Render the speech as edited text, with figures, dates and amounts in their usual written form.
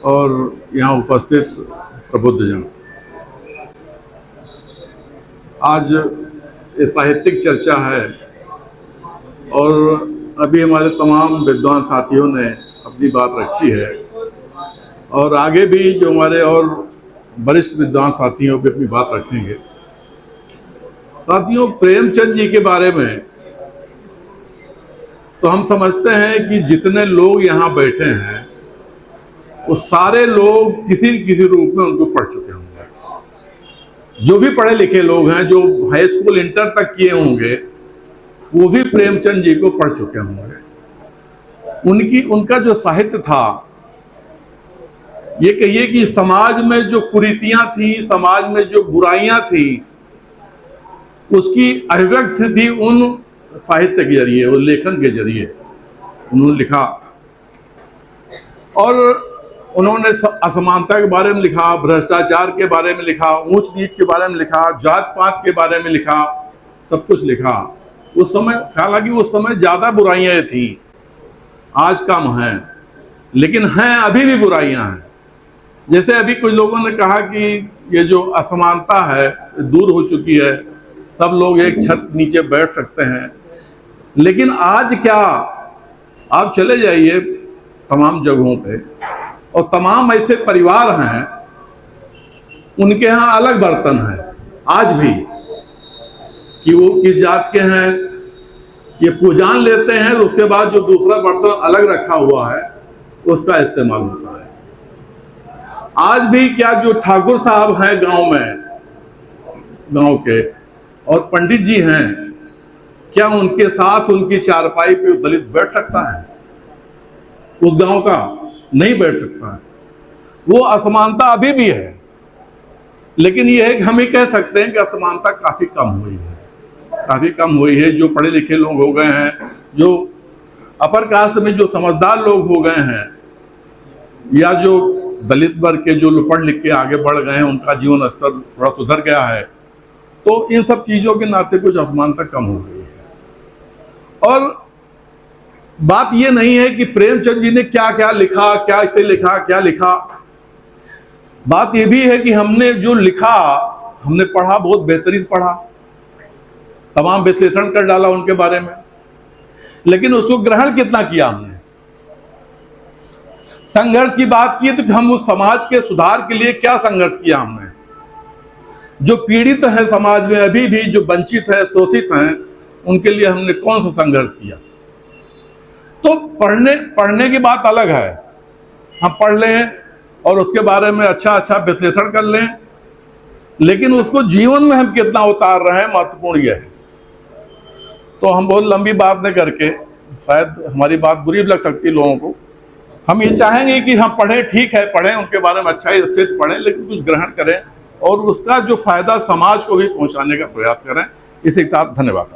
और यहाँ उपस्थित प्रबुद्धजन, आज ये साहित्यिक चर्चा है और अभी हमारे तमाम विद्वान साथियों ने अपनी बात रखी है और आगे भी जो हमारे और वरिष्ठ विद्वान साथियों भी अपनी बात रखेंगे। साथियों, प्रेमचंद जी के बारे में तो हम समझते हैं कि जितने लोग यहाँ बैठे हैं वो सारे लोग किसी न किसी रूप में उनको पढ़ चुके होंगे। जो भी पढ़े लिखे लोग हैं, जो हाई स्कूल इंटर तक किए होंगे, वो भी प्रेमचंद जी को पढ़ चुके होंगे। उनका जो साहित्य था, ये कहिए कि समाज में जो कुरीतियां थी, समाज में जो बुराइयां थी, उसकी अभिव्यक्ति थी उन साहित्य के जरिए, उन लेखन के जरिए उन्होंने लिखा। और उन्होंने असमानता के बारे में लिखा, भ्रष्टाचार के बारे में लिखा, ऊंच नीच के बारे में लिखा, जात पात के बारे में लिखा, सब कुछ लिखा। उस समय, हालांकि उस समय ज़्यादा बुराइयां थी, आज कम हैं, लेकिन हैं, अभी भी बुराइयां हैं। जैसे अभी कुछ लोगों ने कहा कि ये जो असमानता है दूर हो चुकी है, सब लोग एक छत नीचे बैठ सकते हैं, लेकिन आज क्या, आप चले जाइए तमाम जगहों पे और तमाम ऐसे परिवार हैं, उनके यहाँ अलग बर्तन है आज भी, कि वो किस जात के हैं ये पूजान लेते हैं, उसके बाद जो दूसरा बर्तन अलग रखा हुआ है उसका इस्तेमाल होता है। आज भी क्या जो ठाकुर साहब हैं गांव में, गांव के, और पंडित जी हैं, क्या उनके साथ उनकी चारपाई पे दलित बैठ सकता है? उस गांव का नहीं बैठ सकता है। वो असमानता अभी भी है, लेकिन ये है कि हम ही कह सकते हैं कि असमानता काफी कम हुई है, काफी कम हुई है। जो पढ़े लिखे लोग हो गए हैं, जो अपर कास्ट में जो समझदार लोग हो गए हैं, या जो दलित वर्ग के जो पढ़ लिख के आगे बढ़ गए हैं, उनका जीवन स्तर थोड़ा सुधर गया है, तो इन सब चीजों के नाते कुछ असमानता कम हो गई है। और बात यह नहीं है कि प्रेमचंद जी ने क्या क्या लिखा, क्या इसे लिखा, क्या लिखा। बात यह भी है कि हमने जो लिखा, हमने पढ़ा, बहुत बेहतरीन पढ़ा, तमाम विश्लेषण कर डाला उनके बारे में, लेकिन उसको ग्रहण कितना किया हमने। संघर्ष की बात की तो हम उस समाज के सुधार के लिए क्या संघर्ष किया हमने। जो पीड़ित है समाज में अभी भी, जो वंचित है, शोषित हैं, उनके लिए हमने कौन सा संघर्ष किया। तो पढ़ने की बात अलग है, हम पढ़ लें और उसके बारे में अच्छा विश्लेषण कर लें, लेकिन उसको जीवन में हम कितना उतार रहे हैं, महत्वपूर्ण यह है। तो हम बहुत लंबी बात नहीं करके, शायद हमारी बात बुरी लग सकती है लोगों को, हम ये चाहेंगे कि हम पढ़ें, ठीक है पढ़ें, उनके बारे में अच्छा ही स्थित पढ़ें, लेकिन कुछ ग्रहण करें और उसका जो फायदा समाज को भी पहुंचाने का प्रयास करें। इसी के साथ धन्यवाद।